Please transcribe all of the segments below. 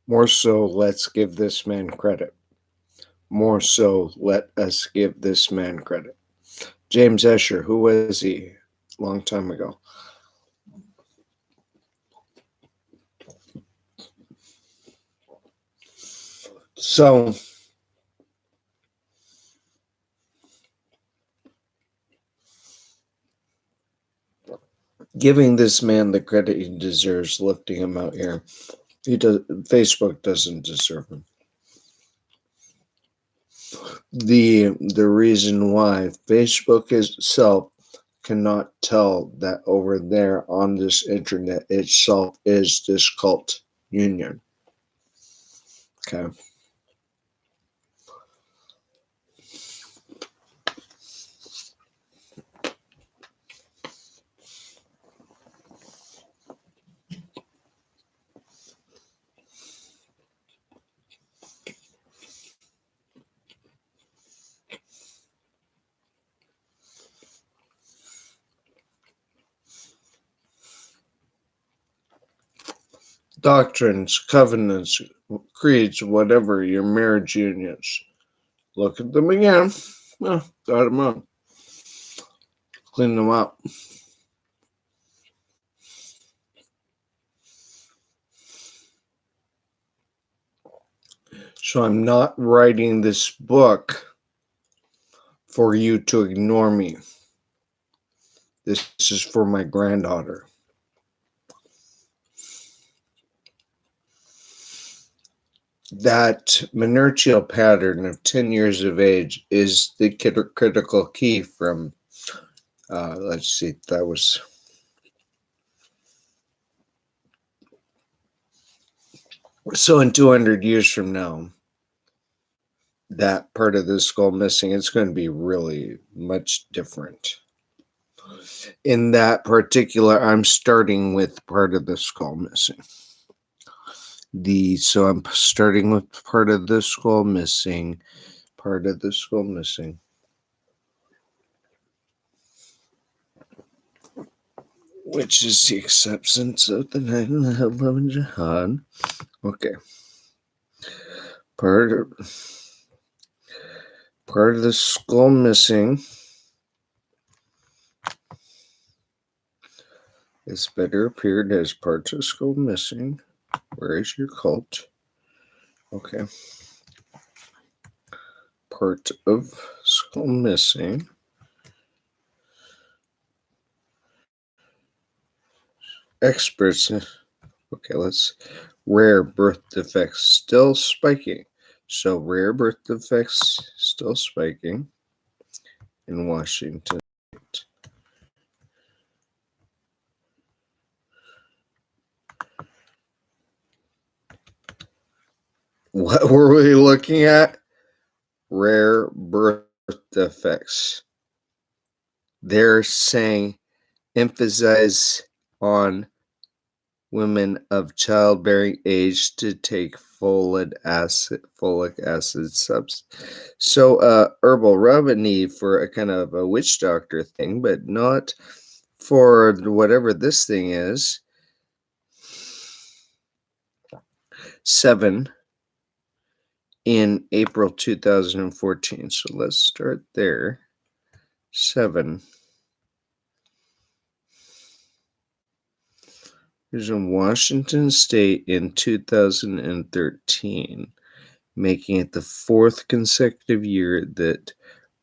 More so, let's give this man credit. More so, let us give this man credit. James Ussher, who was he? Long time ago. So, giving this man the credit he deserves, lifting him out here. He does. Facebook doesn't deserve him. The reason why Facebook itself cannot tell that over there on this internet itself is this cult union. Okay. Doctrines, covenants, creeds, whatever, your marriage unions. Look at them again. Well, got them up. Clean them up. So I'm not writing this book for you to ignore me. This is for my granddaughter. That Menertial pattern of 10 years of age is the critical key from, let's see, that was. So in 200 years from now, that part of the skull missing, it's going to be really much different. In that particular, I'm starting with part of the skull missing. So I'm starting with part of the skull missing, which is the acceptance of the night and the love and jihad. Okay. Part of the skull missing is better appeared as parts of skull missing. Where is your cult? Okay. Part of skull missing. Experts. Okay, let's. Rare birth defects still spiking. So rare birth defects still spiking in Washington. What were we looking at? Rare birth defects. They're saying emphasize on women of childbearing age to take folic acid subs. So herbal remedy for a kind of a witch doctor thing, but not for whatever this thing is. 7 in April 2014. So let's start there. 7. Here's in Washington State in 2013, making it the 4th consecutive year that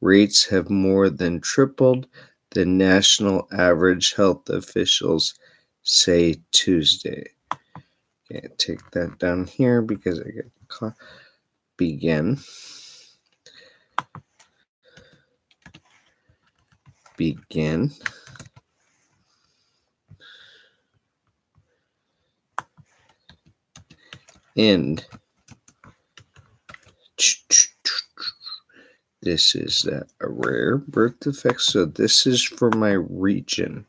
rates have more than tripled the national average, health officials say Tuesday. Okay, take that down here because I get begin. End. This is a rare birth defect. So this is for my region.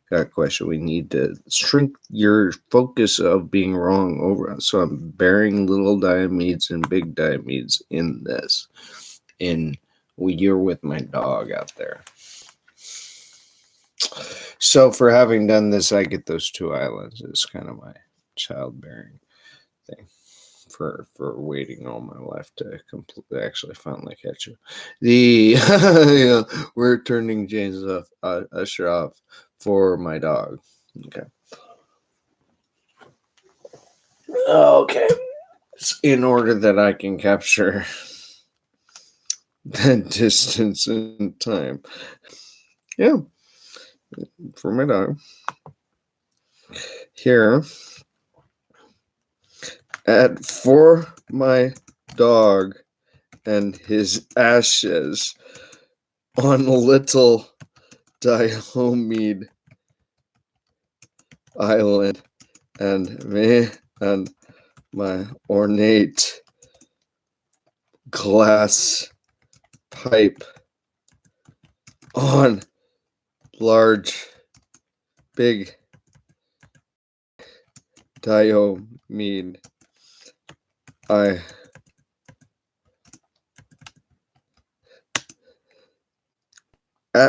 Got a question. We need to shrink your focus of being wrong over. So I'm bearing little diamedes and big diamedes in this. You're with my dog out there. So for having done this, I get those 2 islands. It's kind of my childbearing thing. for waiting all my life to completely actually finally catch you. The yeah, we're turning James Ussher off for my dog. Okay. Okay. In order that I can capture that distance and time. Yeah, for my dog. Here for my dog and his ashes on little Diomede Island, and me and my ornate glass pipe on large, big Diomede.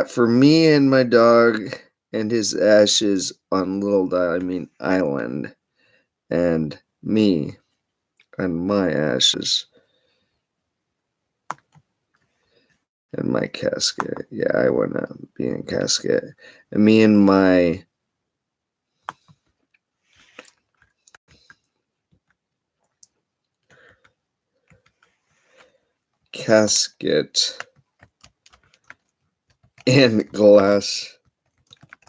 For me and my dog and his ashes on Little Diomede Island, and me and my ashes and my casket. Yeah, I wanna be in casket. And me and my casket and glass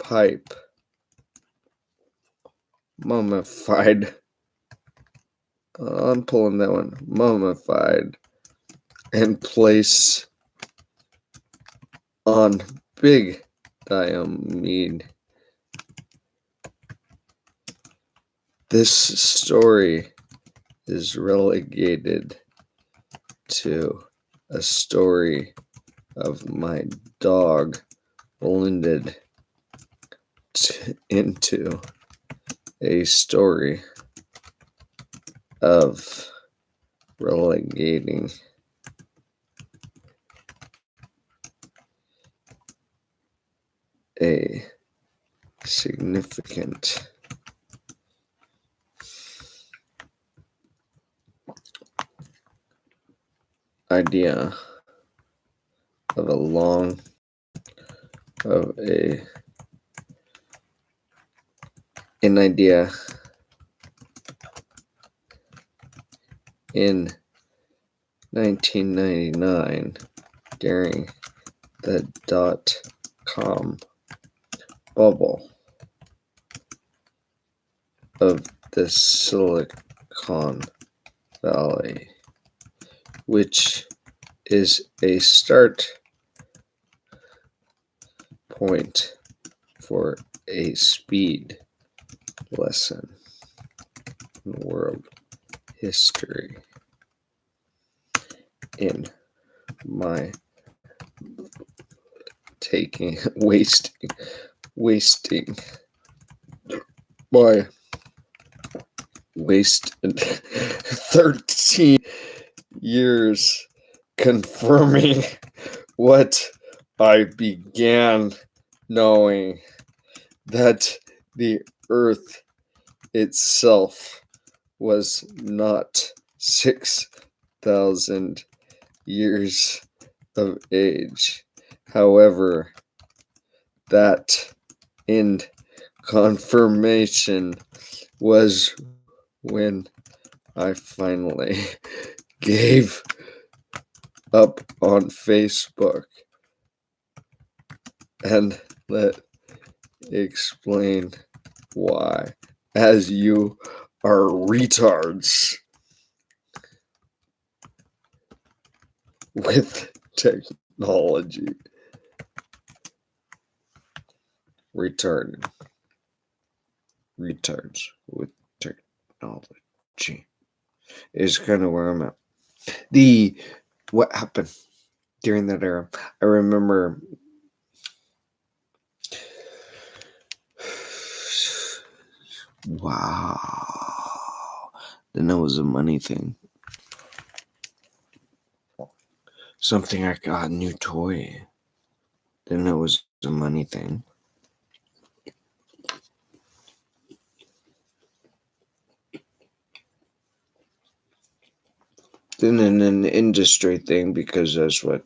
pipe mummified. I'm pulling that one. Mummified and place on big Diomede. This story is relegated to a story of my dog blended into a story of relegating a significant idea of an idea in 1999 during the .com bubble of the Silicon Valley, which is a start point for a speed lesson in world history. In my wasting my wasted 13 years confirming what I began knowing, that the earth itself was not 6,000 years of age. However, that in confirmation was when I finally gave up on Facebook and let explain why, as you are retards with technology. Retards with technology is kind of where I'm at. What happened during that era? I remember wow. Then it was a money thing. Something I got, a new toy. Then it was a money thing. than in an industry thing, because that's what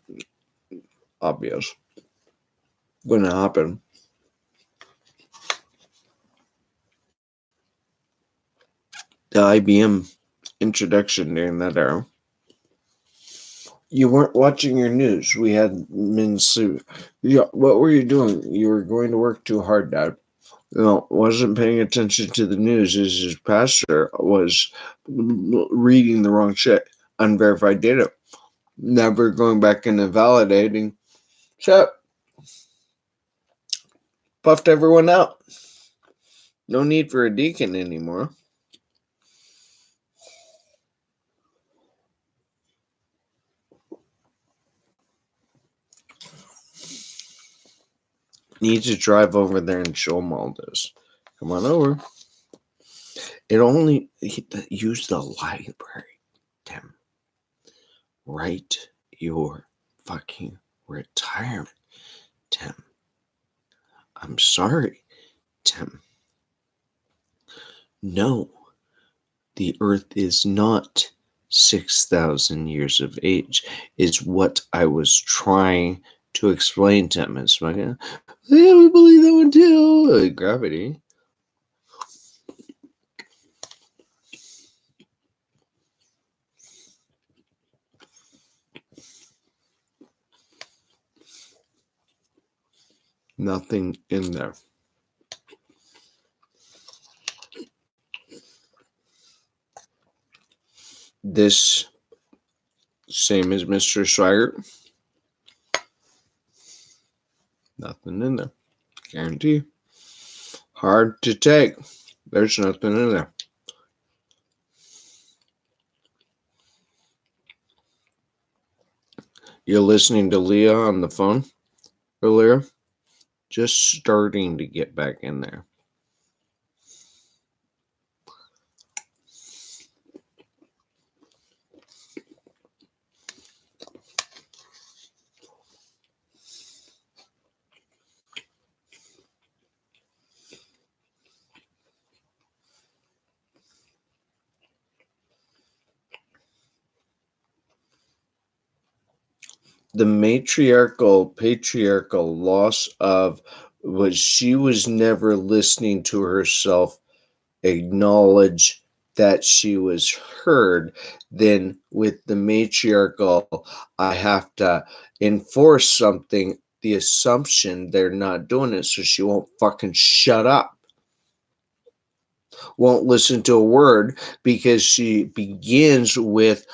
obvious going to happen. The IBM introduction during that era. You weren't watching your news. We had men sleep. Yeah, what were you doing? You were going to work too hard, Dad. No, wasn't paying attention to the news. His pastor was reading the wrong shit. Unverified data. Never going back and validating. Shut. Puffed everyone out. No need for a deacon anymore. Need to drive over there and show them all this. Come on over. Use the library, Tim. Write your fucking retirement, Tim. I'm sorry, Tim. No, the earth is not 6,000 years of age, is what I was trying to explain to him. It's like, yeah, we believe that one too. Gravity. Nothing in there. This, same as Mr. Swigert, nothing in there. Guarantee. Hard to take. There's nothing in there. You're listening to Leah on the phone earlier. Just starting to get back in there. The patriarchal loss of was she was never listening to herself acknowledge that she was heard. Then with the matriarchal, I have to enforce something, the assumption they're not doing it, so she won't fucking shut up. Won't listen to a word because she begins with,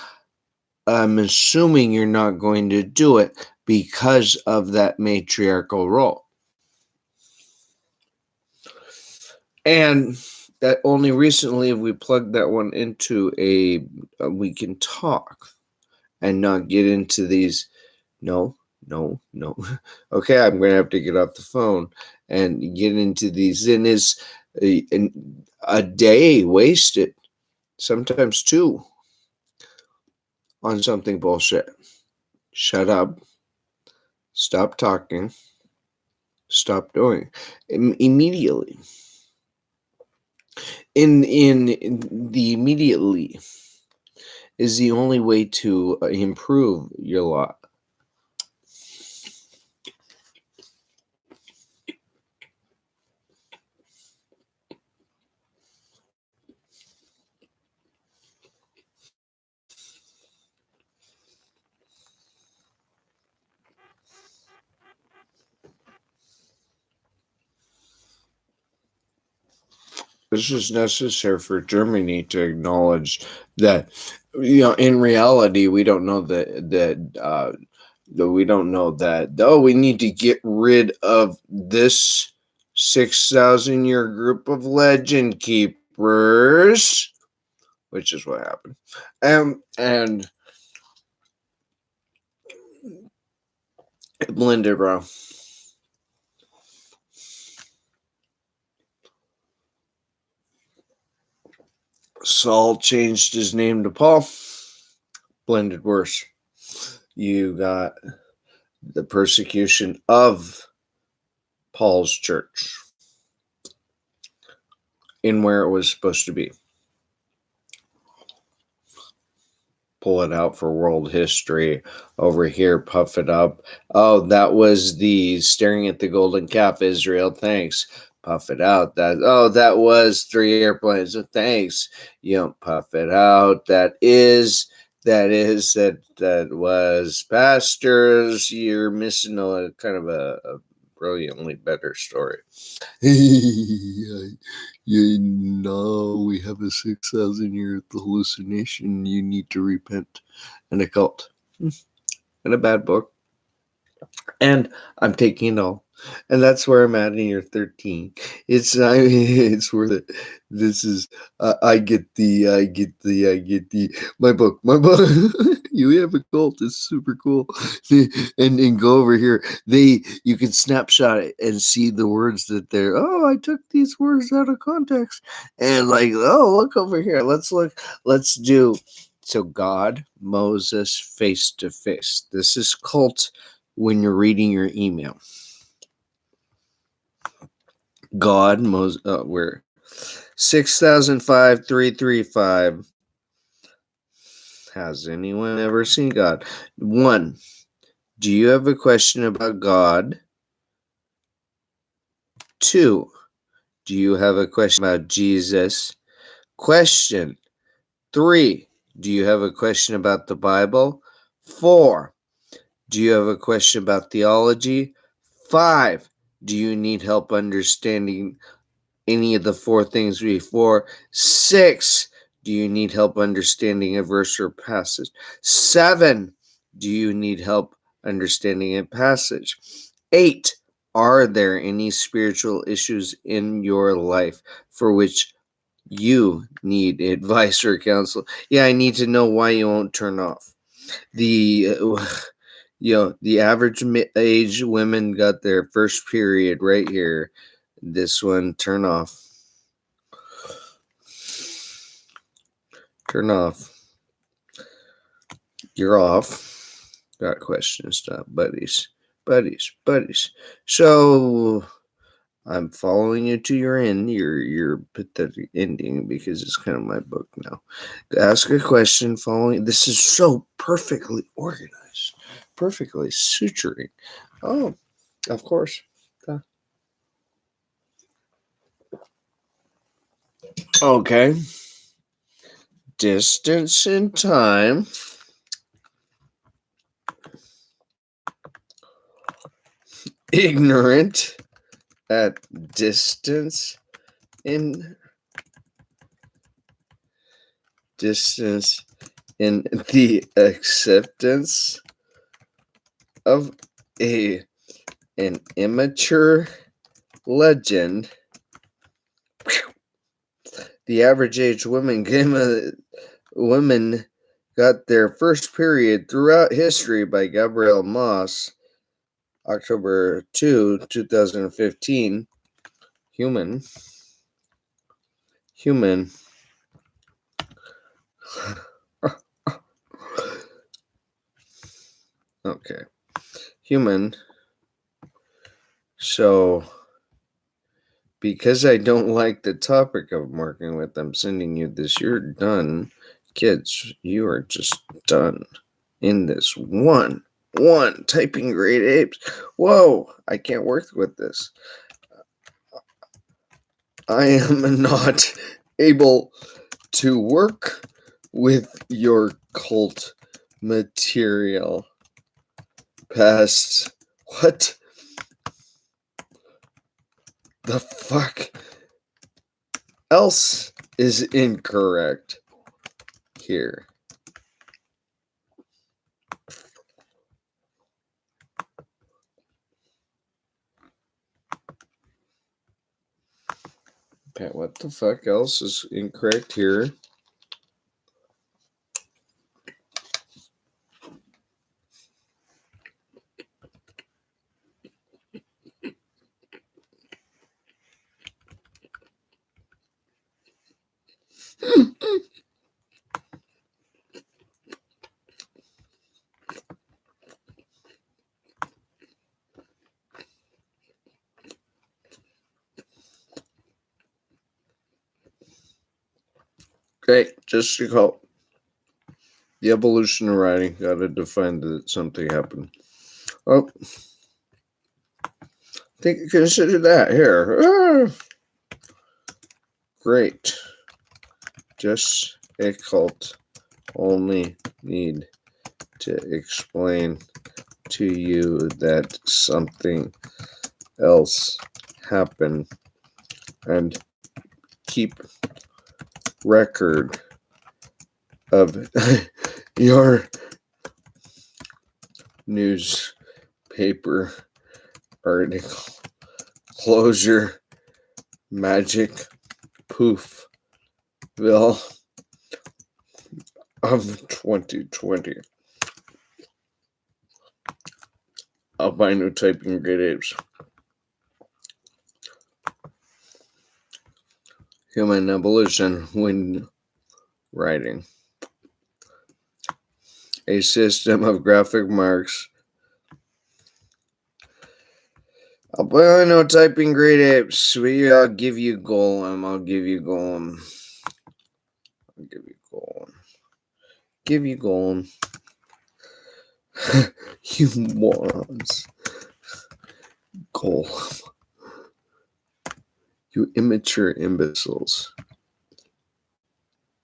I'm assuming you're not going to do it because of that matriarchal role. And that only recently have we plugged that one into we can talk and not get into these, no. Okay, I'm going to have to get off the phone and get into these. And it's a day wasted, sometimes two, on something bullshit. Shut up. Stop talking. Stop doing immediately. In the immediately is the only way to improve your lot. This is necessary for Germany to acknowledge that, in reality, we don't know that we don't know that. Oh, we need to get rid of this 6,000-year group of legend keepers, which is what happened. And it blended, bro. Saul changed his name to Paul. Blended worse. You got the persecution of Paul's church in where it was supposed to be. pull it out for world history. Over here, puff it up. Oh, that was the staring at the golden calf, Israel. Thanks. Puff it out. That was 3 airplanes. Thanks. You don't puff it out. That was pastors. You're missing a kind of a brilliantly better story. Now we have a 6,000-year hallucination. You need to repent. And a cult. And a bad book. And I'm taking it all. And that's where I'm at in year 13. It's worth it. This is I get my book. You have a cult. It's super cool. And go over here. You can snapshot it and see the words that they're. Oh, I took these words out of context. And look over here. Let's look. Let's do. So God, Moses, face to face. This is cult. When you're reading your email, God, we're 6005-335. Has anyone ever seen God? 1. Do you have a question about God? 2. Do you have a question about Jesus? Question. 3. Do you have a question about the Bible? 4. Do you have a question about theology? 5. Do you need help understanding any of the 4 things before? 6. Do you need help understanding a verse or passage? 7. Do you need help understanding a passage? 8. Are there any spiritual issues in your life for which you need advice or counsel? Yeah, I need to know why you won't turn off. The average age women got their first period right here. This one, turn off. Turn off. You're off. Got questions, stop, buddies. So I'm following you to your end, your pathetic ending, because it's kind of my book now. Ask a question following. This is so perfectly organized, perfectly suturing. Oh, of course. Okay. Distance in time. Ignorant at distance in the acceptance of an immature legend. The average age women got their first period throughout history by Gabrielle Moss, October 2, 2015. Human. Okay. Human. So, because I don't like the topic of working with, I'm sending you this. You're done. Kids, you are just done in this one typing grade apes. Whoa, I can't work with this. I am not able to work with your cult material. Past. What the fuck else is incorrect here? Okay, what the fuck else is incorrect here? Okay, just to call. The evolution of writing. Gotta define that something happened. Oh, consider that here. Great. Just a cult. Only need to explain to you that something else happened and keep record of your newspaper article. Closure magic poofville of 2020. Albino typing great apes. Human evolution when writing. A system of graphic marks. Albino typing great apes. I'll give you Golem. I'll give you Golem. I'll give you Golem. Give you Golem. You morons. Golem. You immature imbeciles.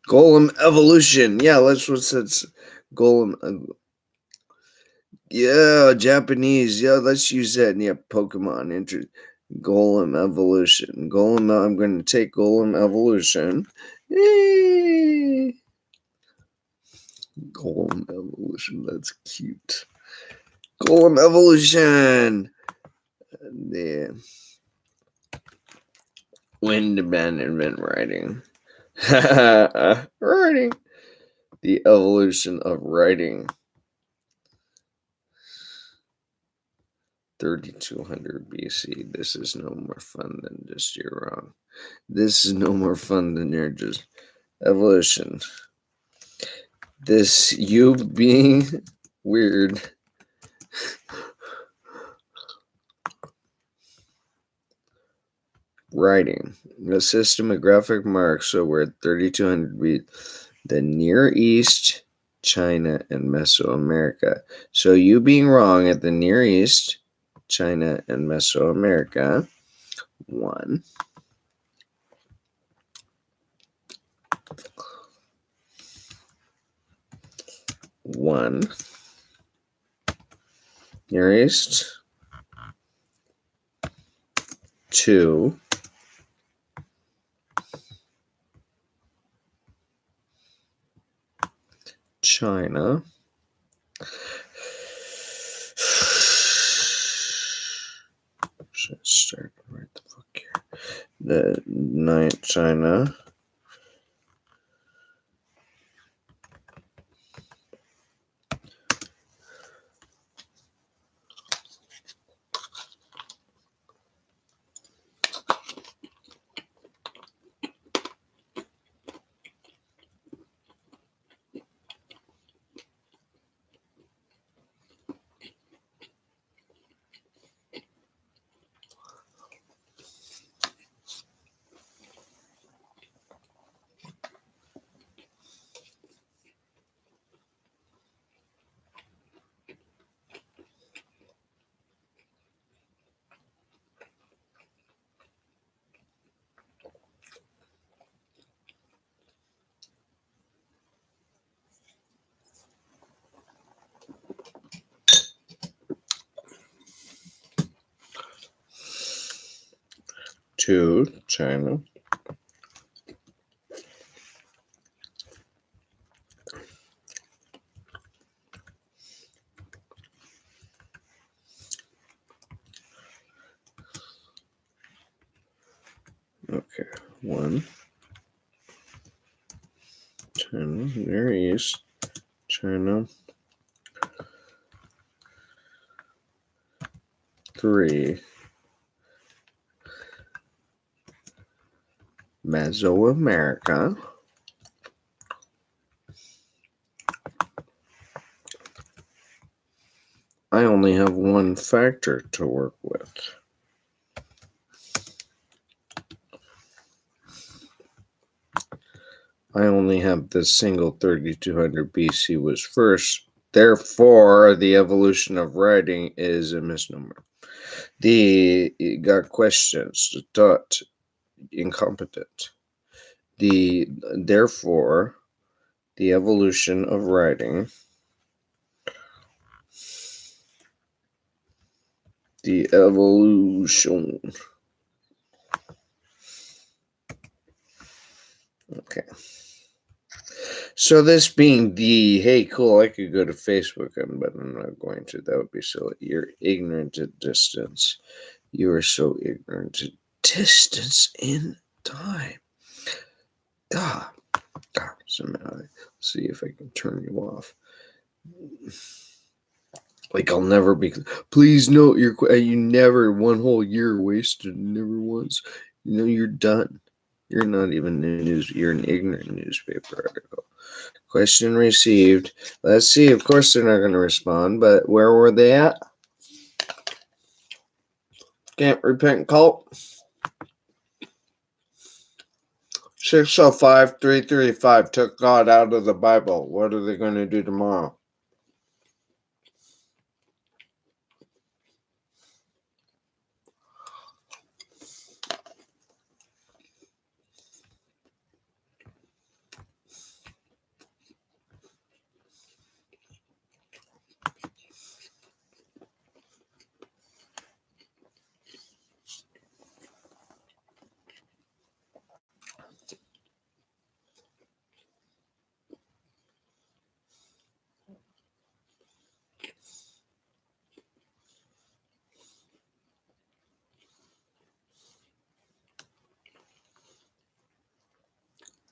Golem evolution. Yeah, that's what says Golem. Yeah, Japanese. Yeah, let's use that. Yeah, Pokemon. Golem evolution. Golem. I'm going to take Golem evolution. Yay! Golem evolution. That's cute. Golem evolution. Yeah. Wind abandonment writing. Writing. The evolution of writing. 3200 BC. This is no more fun than just you're wrong. This is no more fun than you're just evolution. This you being weird. Writing. The system of graphic marks. So we're at 3200 BC. The Near East, China, and Mesoamerica. So you being wrong at the Near East, China, and Mesoamerica. 1. Near East. 2. China. Should I start right the fuck here? The 9th China. Two, China. Okay, 1. China, Near East, China. 3. Mesoamerica. I only have one factor to work with. I only have the single 3200 BC was first. Therefore, the evolution of writing is a misnomer. The got questions. Dot incompetent. Therefore, the evolution of writing. The evolution. Okay. So this being hey, cool, I could go to Facebook, but I'm not going to. That would be silly. You're ignorant at distance. You are so ignorant at distance in time. God. Somehow, see if I can turn you off. Like I'll never be. Please note you never one whole year wasted. Never once. You're done. You're not even news. You're an ignorant newspaper article. Question received. Let's see. Of course, they're not going to respond. But where were they at? Can't repent cult. 605-335 took God out of the Bible. What are they going to do tomorrow?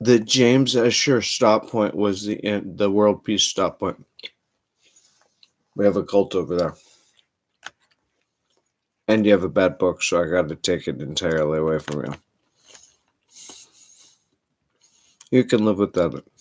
The James Ussher stop point was the world peace stop point. We have a cult over there. And you have a bad book, so I got to take it entirely away from you. You can live without it.